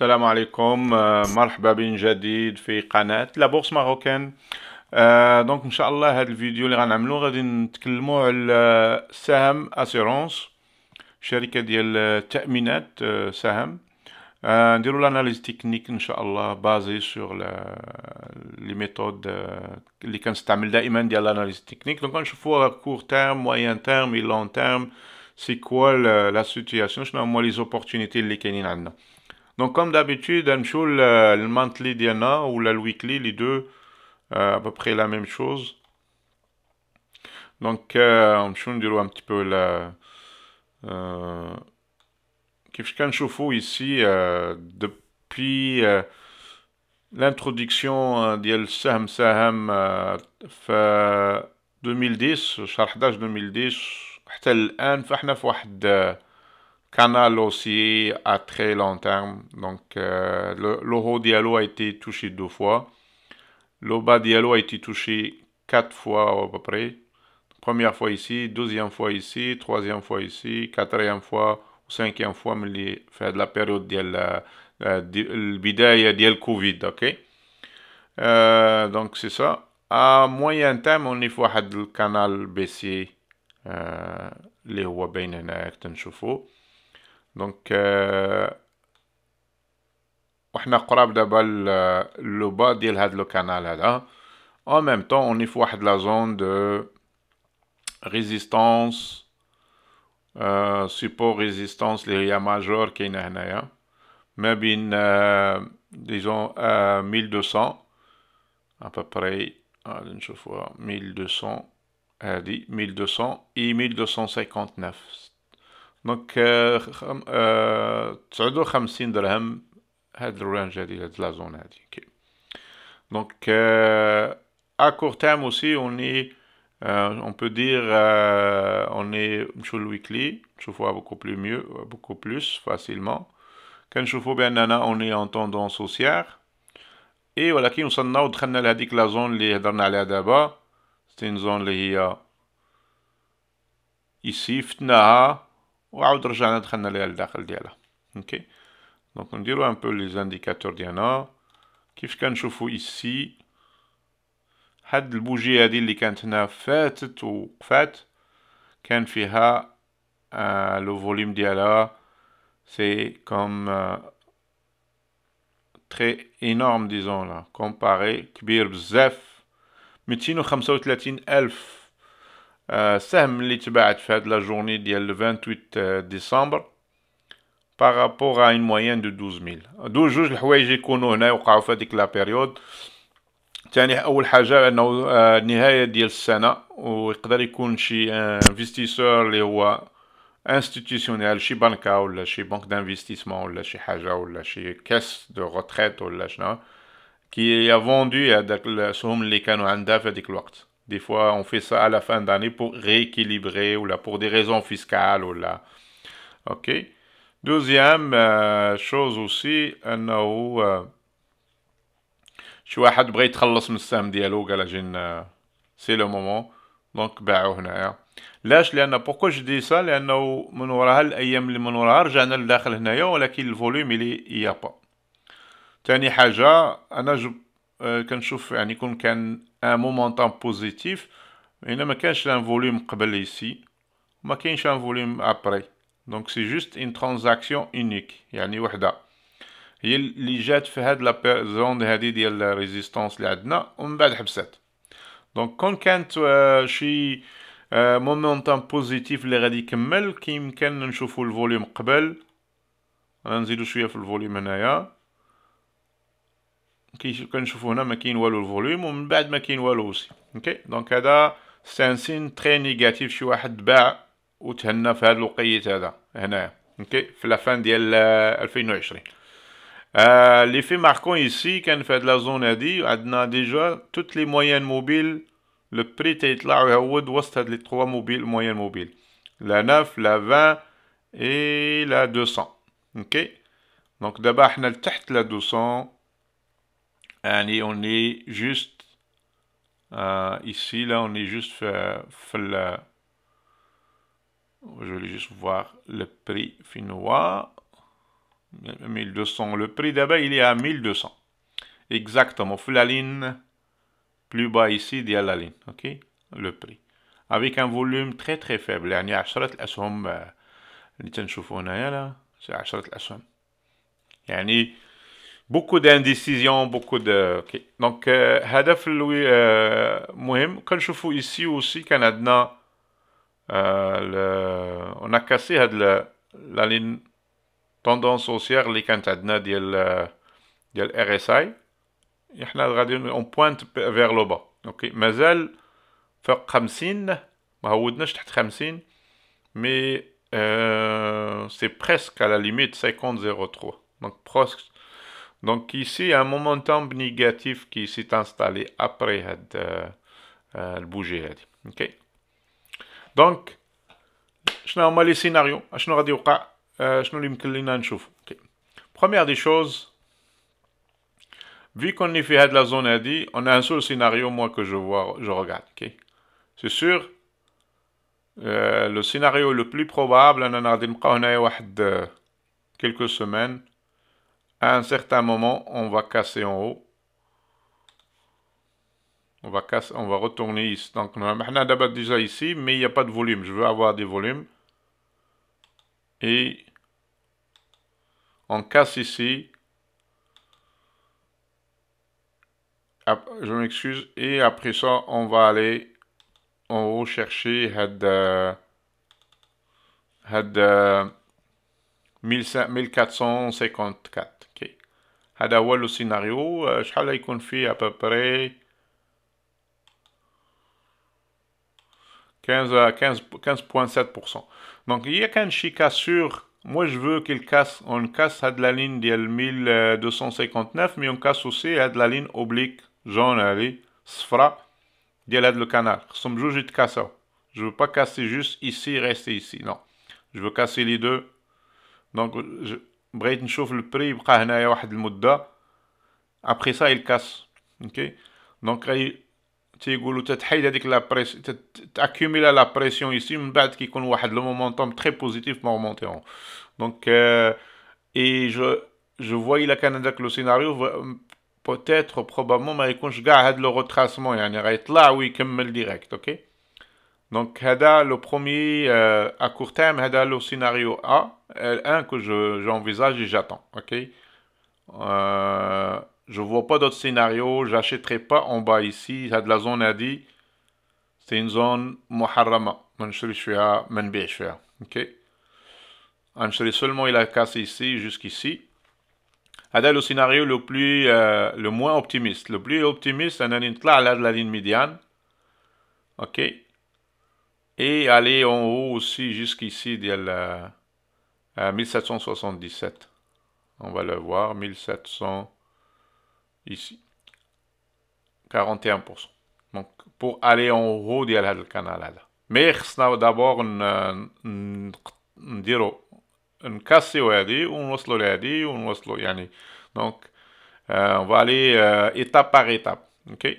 السلام عليكم مرحبا من جديد في قناة لا بورصة ماروكان. دونك ان شاء الله هذا الفيديو اللي غنعملو غادي نتكلموا على سهم اسيرونس، شركة ديال التأمينات، سهم. نديرو لاناليز تكنيك ان شاء الله بازي سور لي ميثود اللي كنستعمل دائما ديال لاناليز تكنيك. دونك غنشوفوا كور تيرم، موين تيرم، اي لون تيرم، سي كوا لا سيتوياسيون، شنو هما لي زوبورتونيتي اللي كاينين عندنا. Donc comme d'habitude, نمشيو le monthly ديالنا ولا le weekly, les deux à peu près la même chose. Donc نمشيو نديرو un petit peu كيفاش كنشوفو ici depuis l'introduction ديال السهم في 2010 شهر 11 2010 حتى الآن، فاحنا في واحد canal aussi à très long terme. Donc le haut dialogue a été touché 2 fois. Le bas dialogue a été touché 4 fois à peu près. Première fois ici, deuxième fois ici, troisième fois ici, quatrième fois, cinquième fois, mais fait de la période de البداية ديال Covid, ok. Donc c'est ça. À moyen terme, on est في واحد الكانال baissier اللي هو باين هنا تنشوفو. دونك وحنا قراب دابا لو با ديال هاد لو كانال هذا. en même temps on est في واحد لا زون دو ريزيستانس، سيبور ريزيستانس اللي هي ماجور كاينه هنايا ما بين ديزون 1200 ابري. غادي نشوفوها 1200، هادي 1200 اي 1259. دونك 59 درهم هاد الرانج هادي، هاد لا زون هادي. دونك à court terme aussi on est on peut dire on est نمشيو للويكلي نشوفوها beaucoup plus mieux, beaucoup plus facilement. كنشوفو باننا on est en tendance haussière et ولكن وصلنا ودخلنا لهاديك لا زون اللي هضرنا عليها دابا. سي une زون اللي هي ici فتناها وعاود رجعنا دخلنا ليها لداخل ديالها. اوكي دونك نديرو ان بو لي زانديكاتور ديالنا. كيف كنشوفو ici هاد البوجي هادي اللي كانت هنا فاتت وقفات كان فيها لو فوليوم ديالها سي كوم تري انورم ديزون لا كومباري، كبير بزاف. 235 ألف سهم اللي تباعت في هاد لا جورني ديال 28 ديسمبر بارابور ا اون موين دو 12000. جوج الحوايج يكونوا هنا يوقعوا في هذيك لا بيريود. ثاني اول حاجه انه نهايه ديال السنه ويقدر يكون شي انفستيسور اللي هو انستيتيسيونيل، شي بنكه ولا شي بنك دانفستيسمون ولا شي حاجه ولا شي كاس دو روتريت ولا شنو كي فوندو هذاك السهم اللي كانوا عندها في هذيك الوقت. دي فوا اون في سا على فان داني بور ريكيليبري ولا بور دي ريزون فيسكال ولا. اوكي دوزيام شوز اوسي انه شي واحد بغى يتخلص من السهم ديالو قال اجي سي لو مومون دونك باعو هنايا. لاش؟ لان بوركو جو دي سا لانه من وراها الايام اللي من وراها رجعنا لداخل هنايا ولكن الفوليوم اللي يا با. تاني حاجه انا كنشوف يعني يكون كان ان مومونتوم بوزيتيف هنا ما كانش ان فوليوم قبل ايسي ما كاينش ان فوليوم ابري. دونك سي جوست اون ترانزاكسيون اونيك يعني وحده هي اللي جات في هاد لا زون هادي ديال الريزيستانس اللي عندنا ومن بعد حبسات. دونك كون كانت شي مومنتوم بوزيتيف اللي غادي يكمل كيمكن نشوفوا الفوليوم قبل. غنزيدو شويه في الفوليوم هنايا كنشوفوا هنا ما كاين والو الفوليوم ومن بعد ما كاين والو اوسي. اوكي دونك هذا سان سين تري نيجاتيف. شي واحد باع وتهنى في هذا الوقيت هذا هنايا. اوكي في لافان ديال 2020. اللي في ماركون ايسي كان في هاد لا زون هادي عندنا ديجا توت لي موين موبيل لو بري تيطلع ويهود وسط هاد لي 3 موبيل موين موبيل لا 9 لا 20 اي لا 200. اوكي دونك دابا حنا لتحت لا 200 يعني اوني جوست ici là on est juste je vais juste voir le prix finnois. 1200. Le prix d'abord, il est à 1200. Exactement. Faut la ligne plus bas ici, ديال la ligne. OK? Le prix. Avec un volume très très faible. يعني 10 الأسهم اللي تنشوفوا هنايا لا. C'est 10 الأسهم. يعني beaucoup d'indécision, beaucoup de... OK. Donc, هدف اللي مهم. كنشوفوا ici aussi كان عندنا on a cassé la ligne tendance haussière اللي كانت عندنا ديال RSI. احنا غادي اون بوينت فيغ لو با. اوكي مازال فوق 50 ما هودناش تحت 50 مي سي بريسك à la limite 50,03 donc presque. Donc ici un momentum négatif qui s'est installé après هاد البوجي هادي. اوكي دونك شنو هما لي سيناريو اشنو غادي يوقع شنو اللي يمكن لينا نشوف. اوكي première des choses. Vu qu'on est fait de la zone ADI, on a un seul scénario, moi, que je vois, je regarde. Okay? C'est sûr, le scénario le plus probable, on a quelques semaines, à un certain moment, on va casser en haut. On va retourner ici. Donc, on a d'abord déjà ici, mais il n'y a pas de volume. Je veux avoir des volumes. Et on casse ici. Je m'excuse. Et après ça, on va aller en haut chercher 1454. اوكي هذا هو لو سيناريو. شحال يكون فيه ابوبري 15.7%. Donc il y a qu'un chi cassure. Moi je veux qu'il casse, on casse à de la ligne de 1259, mais on casse aussi à de la ligne oblique jaune allez sfra de le canal. Je veux pas casser juste ici, rester ici. Non, je veux casser les deux. Donc بغيت نشوف البري يبقى هنايا واحد المده. Après ça il casse. OK donc تيقولوا تتحيد هذيك لا بريس تاكيوميلا لا بريسيون ici من بعد كيكون واحد لو مومونتوم تري بوزيتيف مع مونتيون. Donc et je vois il a كان هذاك لو سيناريو peut-être probablement ما يكونش كاع هاد لو retracement يعني غيطلع ويكمل ديريكت. OK donc هذا le premier à court terme هذا le scénario A, un que j'envisage et j'attends. OK je vois pas d'autres scénarios, j'achèterai pas en bas ici, هاد la zone ADI c'est une zone محرمة ما نشريش فيها ما نبيعش فيها. OK نشري seulement il a cassé ici jusqu'ici. هذا le scénario le plus le moins optimiste. Le plus optimiste أنا نطلع على la ligne médiane. OK et aller en haut aussi jusqu'ici à 1777. On va le voir, 1700 ici. 41%. Donc, pour aller en haut de le canal. Mais d'abord, نكسيو هذه ونوصلوا لهذه ونوصلوا يعني. Donc, on va aller étape par étape. OK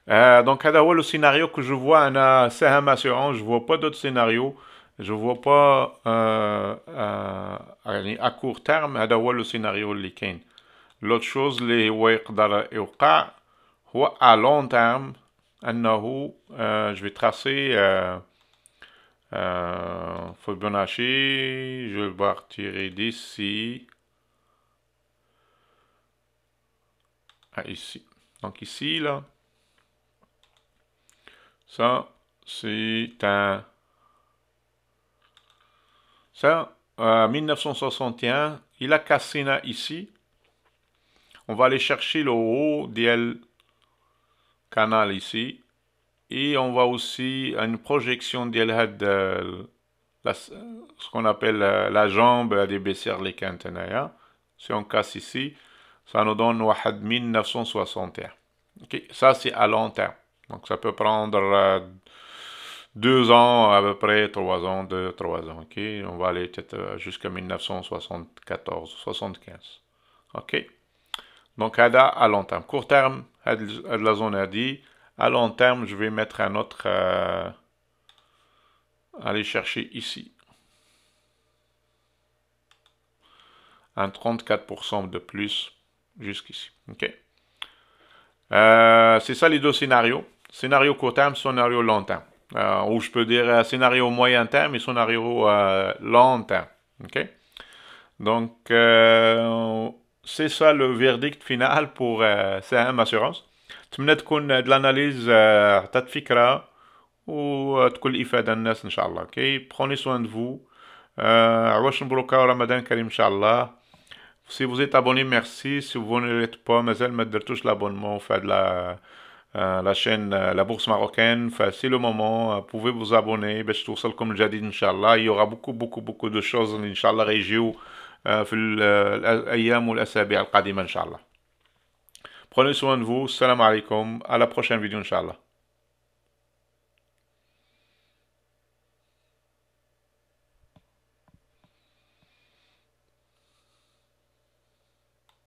donc هذا هو le scénario que je vois أنا سهم assurant. Je vois pas d'autres scénarios. Je vois pas يعني à court terme هذا هو le scénario اللي كاين. L'autre chose اللي هو يقدر يوقع هو à long terme أنه je vais tracer Fibonacci. Je vais partir d'ici à ici. Donc ici là. Ça, c'est un... Ça, 1961, il a cassé là, ici. On va aller chercher le haut du canal ici. Et on va aussi à une projection de ce qu'on appelle la jambe des baissières les quintenaya. Si on casse ici, ça nous donne 1961. Okay. Ça, c'est à long terme. Donc ça peut prendre 2 ans, à peu près 3 ans, 2-3 ans. OK on va aller peut-être jusqu'à 1974, 75. OK donc à long terme. Court terme, la zone a dit. À long terme, je vais mettre un autre... aller chercher ici. un 34% de plus jusqu'ici. OK? C'est ça les deux scénarios. Scénario court terme, scénario long terme. Ou je peux dire scénario moyen terme et scénario long terme. OK? Donc, c'est ça le verdict final pour سهم Assurance. أتمنى تكون de l'analyse عطات فكرة وتكون إفادة الناس إن شاء الله. OK? Prenez soin de vous. عواش مبروكة ورمضان كريم إن شاء الله. Si vous êtes abonné, merci. Si vous ne l'êtes pas, مازال ما درتوش l'abonnement fait de la chaîne La Bourse Marocaine. C'est le moment. Vous pouvez vous abonner باش توصلكم الجديد إن شاء الله. Il y aura beaucoup de choses إن شاء الله يجيو في الأيام والأسابيع القادمة إن شاء الله. Prenez soin de vous. Salam alaikum. À la prochaine vidéo إن شاء الله.